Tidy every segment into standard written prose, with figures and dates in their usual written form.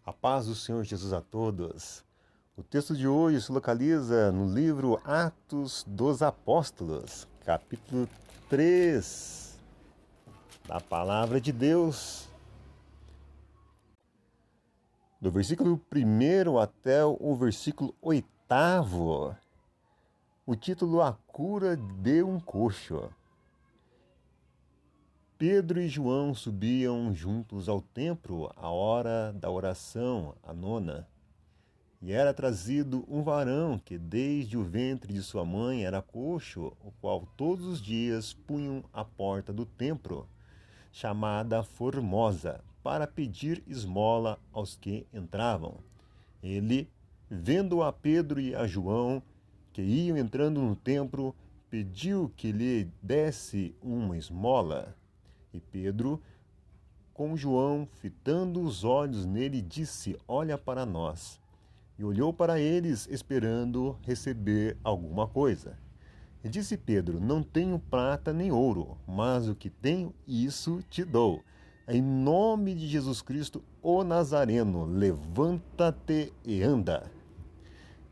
A paz do Senhor Jesus a todos. O texto de hoje se localiza no livro Atos dos Apóstolos, capítulo 3, da Palavra de Deus. Do versículo 1 até o versículo 8, o título A Cura de um Coxo. Pedro e João subiam juntos ao templo à hora da oração, a nona. E era trazido um varão que desde o ventre de sua mãe era coxo, o qual todos os dias punham à porta do templo, chamada Formosa, para pedir esmola aos que entravam. Ele, vendo a Pedro e a João, que iam entrando no templo, pediu que lhe desse uma esmola. E Pedro, com João, fitando os olhos nele, disse: Olha para nós. E olhou para eles, esperando receber alguma coisa. E disse Pedro: Não tenho prata nem ouro, mas o que tenho, isso te dou. Em nome de Jesus Cristo, o Nazareno, levanta-te e anda.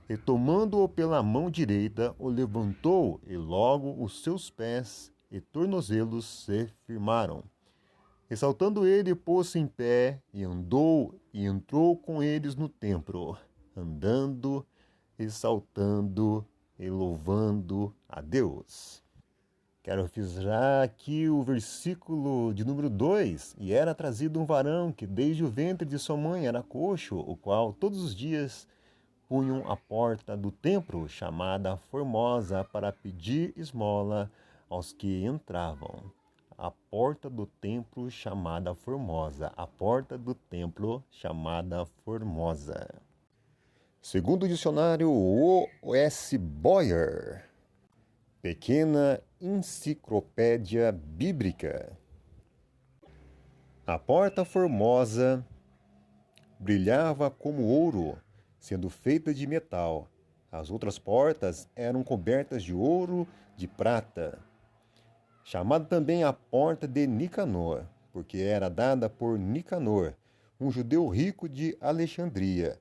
E tomando-o pela mão direita, o levantou, e logo os seus pés e tornozelos se firmaram. E saltando ele, pôs-se em pé, e andou, e entrou com eles no templo, andando e saltando e louvando a Deus. Quero frisar aqui o versículo de número 2. E era trazido um varão que desde o ventre de sua mãe era coxo, o qual todos os dias punham à porta do templo, chamada Formosa, para pedir esmola aos que entravam. A porta do templo chamada Formosa. A porta do templo chamada Formosa. Segundo o dicionário O.S. Boyer, Pequena Enciclopédia Bíblica. A porta formosa brilhava como ouro, sendo feita de metal. As outras portas eram cobertas de ouro, de prata. Chamada também a porta de Nicanor, porque era dada por Nicanor, um judeu rico de Alexandria,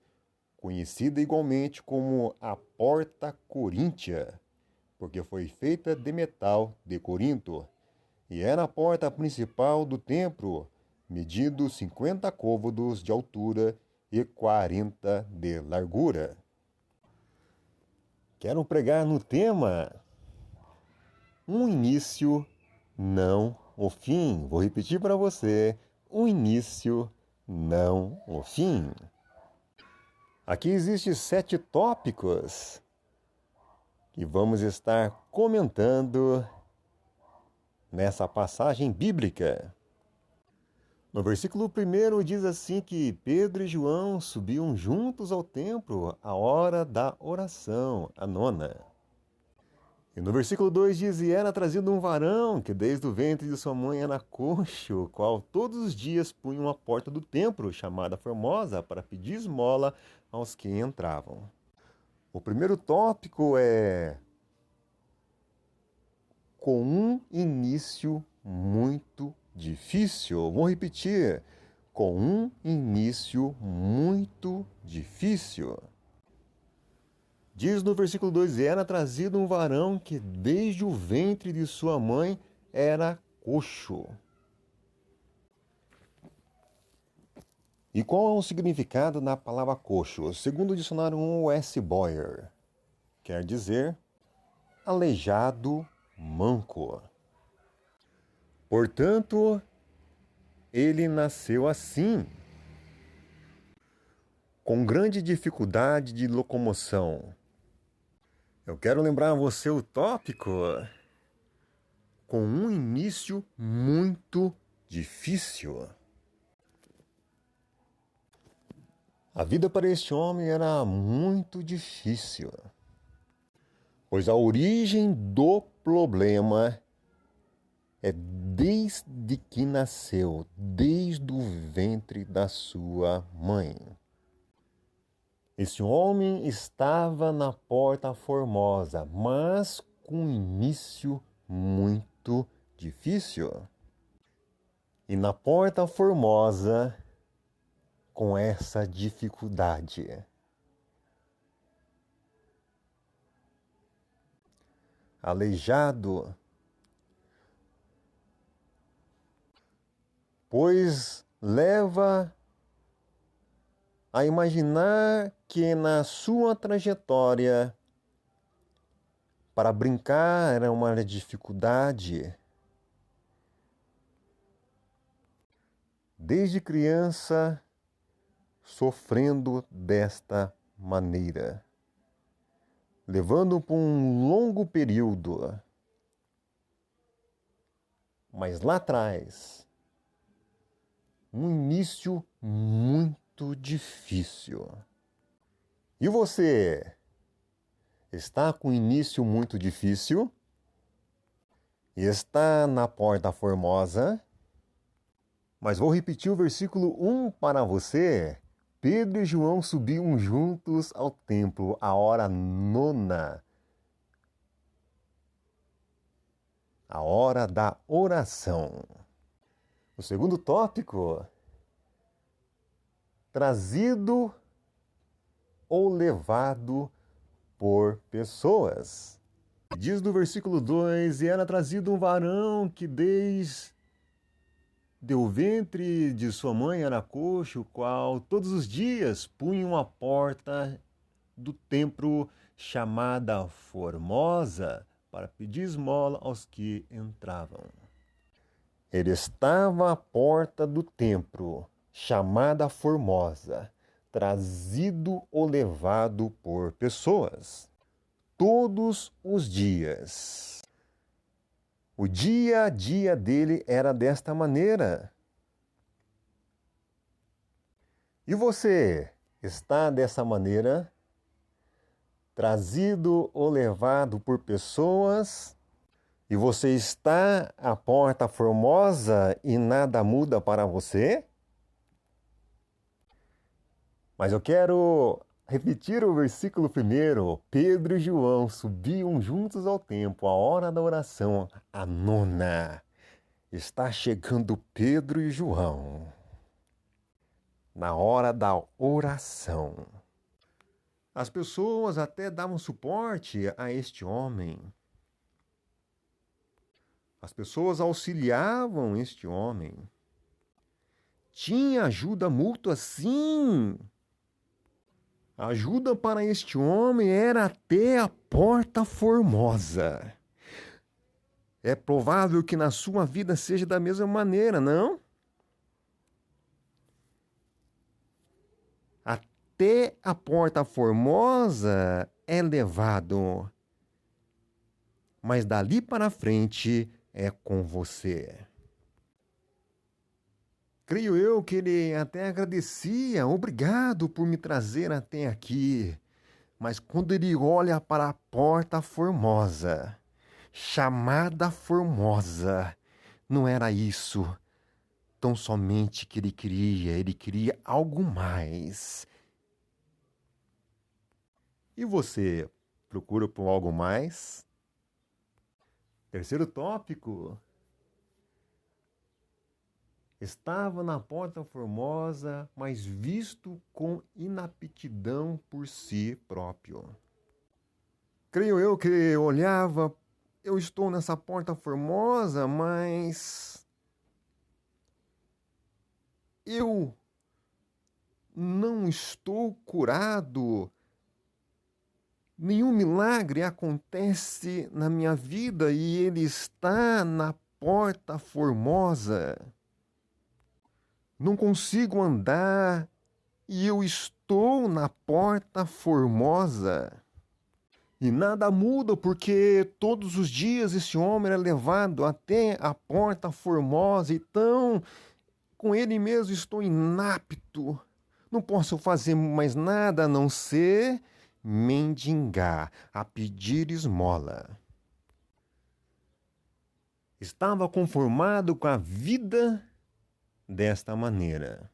conhecida igualmente como a Porta Coríntia, porque foi feita de metal de Corinto, e era a porta principal do templo, medindo 50 côvados de altura e 40 de largura. Quero pregar no tema um início, não o fim. Vou repetir para você: um início, não o fim. Aqui existem 7 tópicos que vamos estar comentando nessa passagem bíblica. No versículo 1 diz assim que Pedro e João subiam juntos ao templo à hora da oração, a nona. E no versículo 2 diz: E era trazido um varão que desde o ventre de sua mãe era coxo, o qual todos os dias punham à porta do templo, chamada Formosa, para pedir esmola aos que entravam. O primeiro tópico é com um início muito difícil. Vou repetir: com um início muito difícil. Diz no versículo 2: E era trazido um varão que desde o ventre de sua mãe era coxo. E qual é o significado da palavra coxo? Segundo o dicionário O.S. Boyer, quer dizer aleijado, manco. Portanto, ele nasceu assim, com grande dificuldade de locomoção. Eu quero lembrar a você o tópico com um início muito difícil. A vida para este homem era muito difícil, pois a origem do problema é desde que nasceu, desde o ventre da sua mãe. Esse homem estava na Porta Formosa, mas com um início muito difícil. E na Porta Formosa com essa dificuldade. Aleijado, pois leva a imaginar que na sua trajetória para brincar era uma dificuldade. Desde criança, sofrendo desta maneira, levando por um longo período. Mas lá atrás, um início muito difícil. E você está com um início muito difícil? Está na Porta Formosa? Mas vou repetir o versículo 1 para você. Pedro e João subiam juntos ao templo à hora nona, a hora da oração. O segundo tópico, trazido ou levado por pessoas. Diz no versículo 2, e era trazido um varão que desde o ventre de sua mãe era coxo, o qual todos os dias punham a porta do templo chamada Formosa para pedir esmola aos que entravam. Ele estava à porta do templo chamada Formosa, trazido ou levado por pessoas, todos os dias. O dia a dia dele era desta maneira. E você está dessa maneira, trazido ou levado por pessoas, e você está à porta formosa e nada muda para você? Mas eu quero repetir o versículo primeiro. Pedro e João subiam juntos ao templo, a hora da oração, a nona. Está chegando Pedro e João na hora da oração. As pessoas até davam suporte a este homem. As pessoas auxiliavam este homem. Tinha ajuda mútua, sim. A ajuda para este homem era até a Porta Formosa. É provável que na sua vida seja da mesma maneira, não? Até a Porta Formosa é levado, mas dali para frente é com você. Creio eu que ele até agradecia, obrigado por me trazer até aqui. Mas quando ele olha para a Porta Formosa, chamada Formosa, não era isso tão somente que ele queria algo mais. E você procura por algo mais? Terceiro tópico. Estava na Porta Formosa, mas visto com inaptidão por si próprio. Creio eu que olhava, eu estou nessa Porta Formosa, mas eu não estou curado. Nenhum milagre acontece na minha vida e ele está na Porta Formosa. Não consigo andar e eu estou na Porta Formosa. E nada muda porque todos os dias esse homem era levado até a Porta Formosa. Então, com ele mesmo estou inapto. Não posso fazer mais nada a não ser mendigar, a pedir esmola. Estava conformado com a vida desta maneira.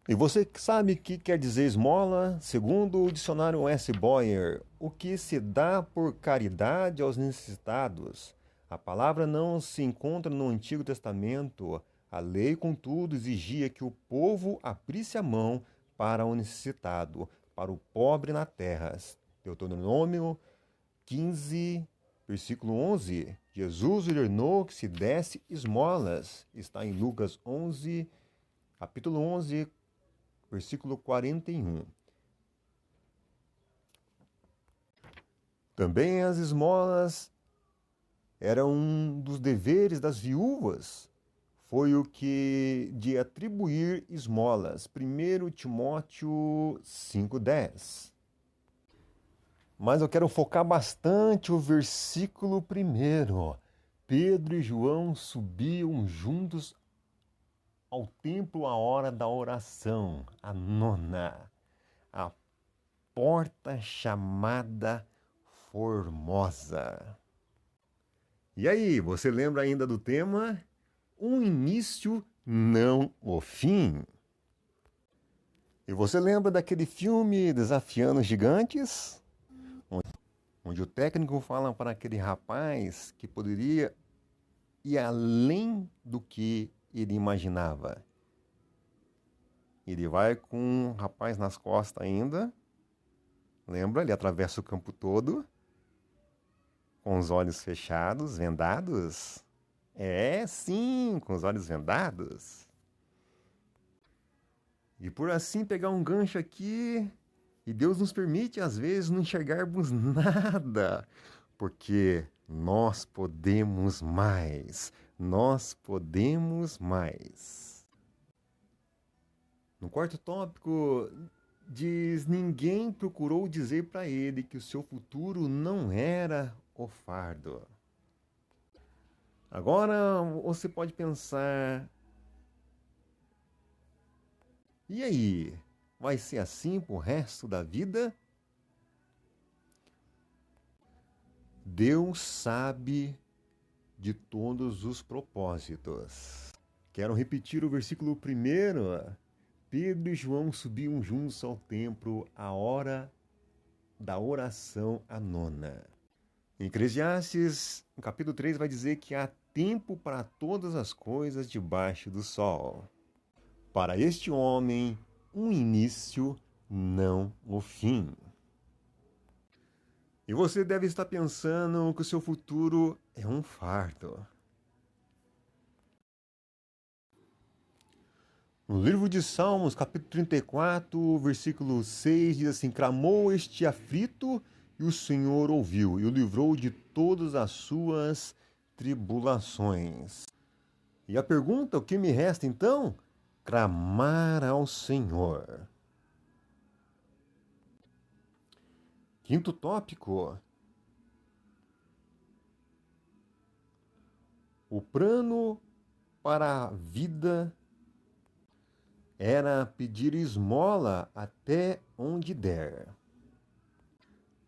E você sabe o que quer dizer esmola? Segundo o dicionário S. Boyer, o que se dá por caridade aos necessitados. A palavra não se encontra no Antigo Testamento. A lei, contudo, exigia que o povo abrisse a mão para o necessitado, para o pobre na terra. Deuteronômio 15, versículo 11. Jesus ordenou que se desse esmolas. Está em Lucas 11, capítulo 11, versículo 41. Também as esmolas eram um dos deveres das viúvas. Foi o que de atribuir esmolas. 1 Timóteo 5,10. Mas eu quero focar bastante o versículo 1. Pedro e João subiam juntos ao templo à hora da oração, a nona, a porta chamada Formosa. E aí, você lembra ainda do tema? Um início, não o fim. E você lembra daquele filme Desafiando os Gigantes? Onde o técnico fala para aquele rapaz que poderia ir além do que ele imaginava. Ele vai com um rapaz nas costas ainda. Lembra? Ele atravessa o campo todo com os olhos fechados, vendados. É, sim, com os olhos vendados. E por assim pegar um gancho aqui, e Deus nos permite às vezes não enxergarmos nada, porque nós podemos mais. Nós podemos mais. No quarto tópico, diz: ninguém procurou dizer para ele que o seu futuro não era o fardo. Agora você pode pensar: e aí? Vai ser assim pro resto da vida? Deus sabe de todos os propósitos. Quero repetir o versículo 1. Pedro e João subiam juntos ao templo à hora da oração, a nona. Em Eclesiastes, no capítulo 3, vai dizer que há tempo para todas as coisas debaixo do sol. Para este homem, um início, não o fim. E você deve estar pensando que o seu futuro é um fardo. No livro de Salmos, capítulo 34, versículo 6, diz assim: clamou este aflito, e o Senhor ouviu, e o livrou de todas as suas tribulações. E a pergunta, o que me resta então? Clamar ao Senhor. Quinto tópico. O plano para a vida era pedir esmola até onde der.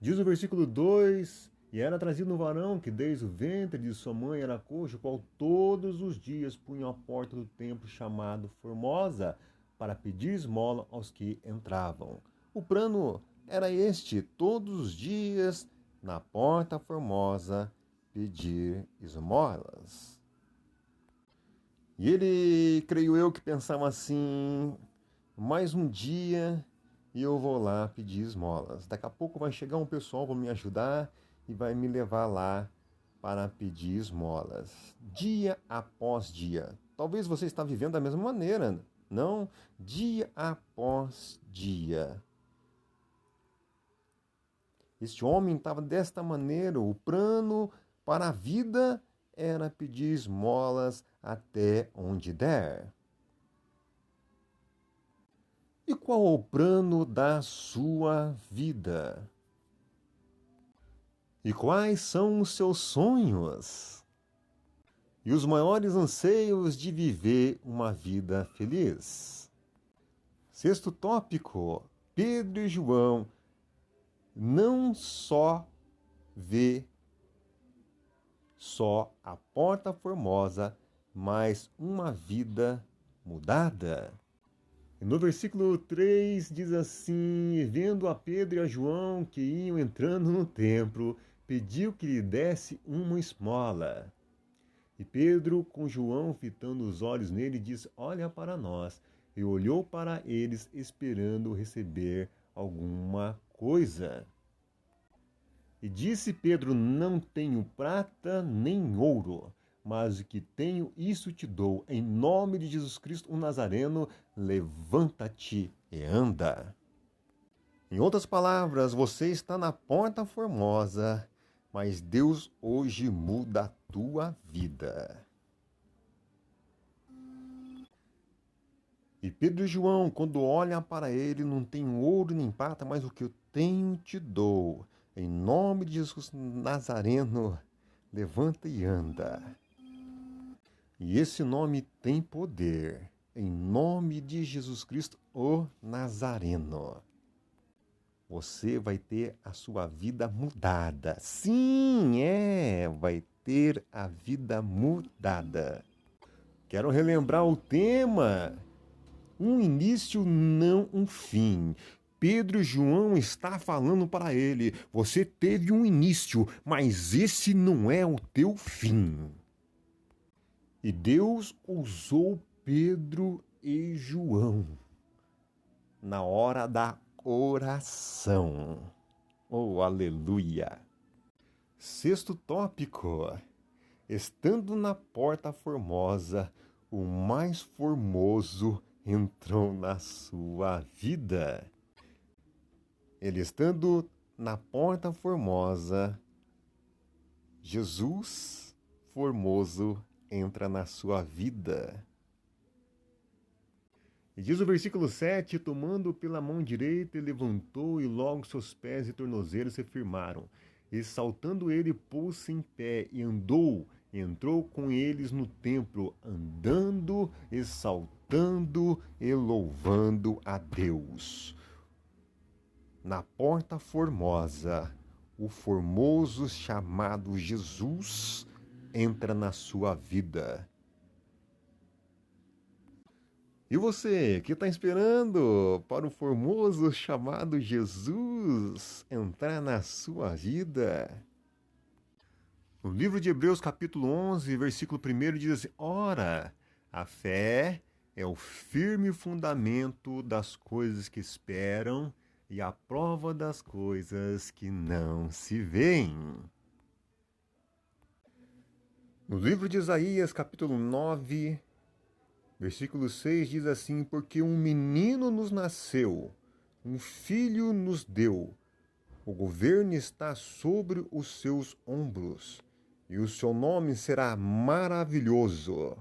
Diz o versículo 2: e era trazido um varão que desde o ventre de sua mãe era coxo, qual todos os dias punha a porta do templo chamado Formosa, para pedir esmola aos que entravam. O plano era este: todos os dias, na porta Formosa, pedir esmolas. E ele, creio eu, que pensava assim: mais um dia e eu vou lá pedir esmolas. Daqui a pouco vai chegar um pessoal para me ajudar e vai me levar lá para pedir esmolas. Dia após dia. Talvez você está vivendo da mesma maneira, não? Dia após dia. Este homem estava desta maneira. O plano para a vida era pedir esmolas até onde der. E qual o plano da sua vida? E quais são os seus sonhos? E os maiores anseios de viver uma vida feliz? Sexto tópico: Pedro e João não só vê a porta formosa, mas uma vida mudada. No versículo 3 diz assim: vendo a Pedro e a João que iam entrando no templo, pediu que lhe desse uma esmola. E Pedro, com João fitando os olhos nele, disse: Olha para nós. E olhou para eles, esperando receber alguma coisa. E disse Pedro: Não tenho prata nem ouro, mas o que tenho, isso te dou. Em nome de Jesus Cristo, o Nazareno, levanta-te e anda. Em outras palavras, você está na porta formosa, mas Deus hoje muda a tua vida. E Pedro e João, quando olham para ele, não tem ouro nem prata, mas o que eu tenho te dou. Em nome de Jesus Nazareno, levanta e anda. E esse nome tem poder. Em nome de Jesus Cristo, o Nazareno. Você vai ter a sua vida mudada. Sim, vai ter a vida mudada. Quero relembrar o tema. Um início, não um fim. Pedro e João está falando para ele: você teve um início, mas esse não é o teu fim. E Deus usou Pedro e João na hora da oração. Oh, aleluia! Sexto tópico. Estando na porta formosa, o mais formoso entrou na sua vida. Ele estando na porta formosa, Jesus formoso entra na sua vida. E diz o versículo 7, tomando pela mão direita, ele levantou e logo seus pés e tornozelos se firmaram. E saltando ele, pôs-se em pé e andou, e entrou com eles no templo, andando e saltando e louvando a Deus. Na porta formosa, o formoso chamado Jesus entra na sua vida. E você, que está esperando para o formoso chamado Jesus entrar na sua vida? No livro de Hebreus, capítulo 11, versículo 1, diz assim: Ora, a fé é o firme fundamento das coisas que esperam e a prova das coisas que não se veem. No livro de Isaías, capítulo 9, versículo 6 diz assim: Porque um menino nos nasceu, um filho nos deu, o governo está sobre os seus ombros, e o seu nome será maravilhoso,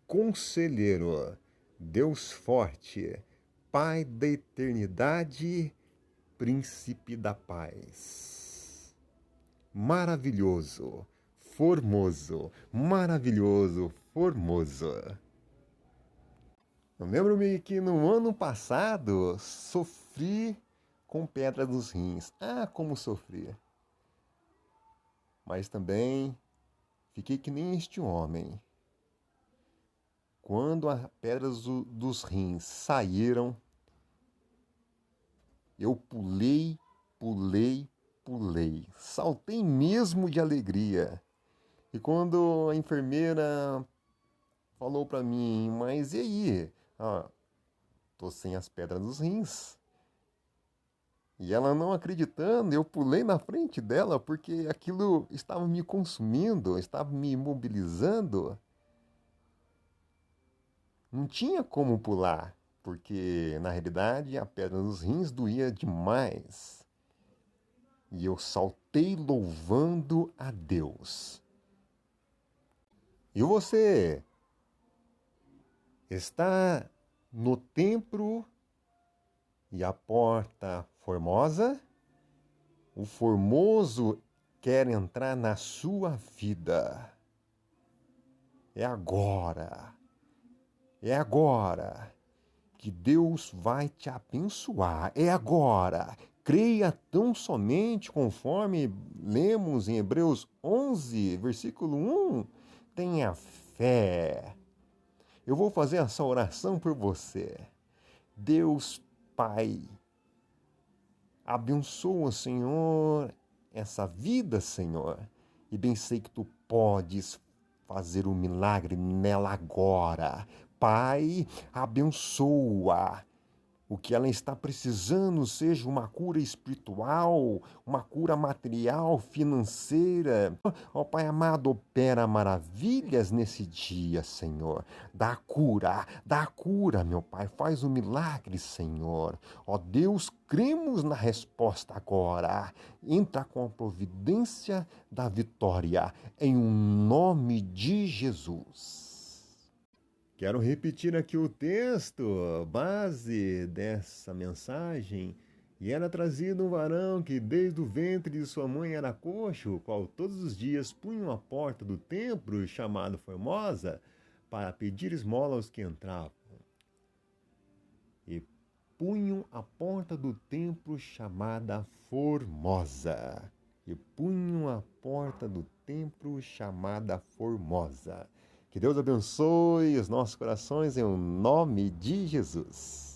Conselheiro, Deus forte, Pai da eternidade, Príncipe da paz. Maravilhoso, formoso, maravilhoso, formoso. Eu lembro-me que no ano passado sofri com pedra nos rins. Ah, como sofri! Mas também fiquei que nem este homem. Quando as pedras dos rins saíram, eu pulei, pulei, pulei. Saltei mesmo de alegria. E quando a enfermeira falou para mim, mas e aí? Tô sem as pedras nos rins. E ela não acreditando, eu pulei na frente dela porque aquilo estava me consumindo, estava me imobilizando. Não tinha como pular, porque na realidade a pedra nos rins doía demais. E eu saltei louvando a Deus. E você está no templo e a porta formosa? O formoso quer entrar na sua vida. É agora. É agora que Deus vai te abençoar. É agora. Creia tão somente conforme lemos em Hebreus 11, versículo 1. Tenha fé. Eu vou fazer essa oração por você. Deus Pai, abençoa, Senhor, essa vida, Senhor. E bem sei que tu podes fazer um milagre nela agora. Pai, abençoa. O que ela está precisando, seja uma cura espiritual, uma cura material, financeira. Ó Pai amado, opera maravilhas nesse dia, Senhor. Dá cura, meu Pai. Faz um milagre, Senhor. Ó Deus, cremos na resposta agora. Entra com a providência da vitória, em nome de Jesus. Quero repetir aqui o texto, base dessa mensagem. E era trazido um varão que desde o ventre de sua mãe era coxo, o qual todos os dias punham a porta do templo, chamado Formosa, para pedir esmola aos que entravam. E punham a porta do templo chamada Formosa. E punham a porta do templo chamada Formosa. Que Deus abençoe os nossos corações em nome de Jesus.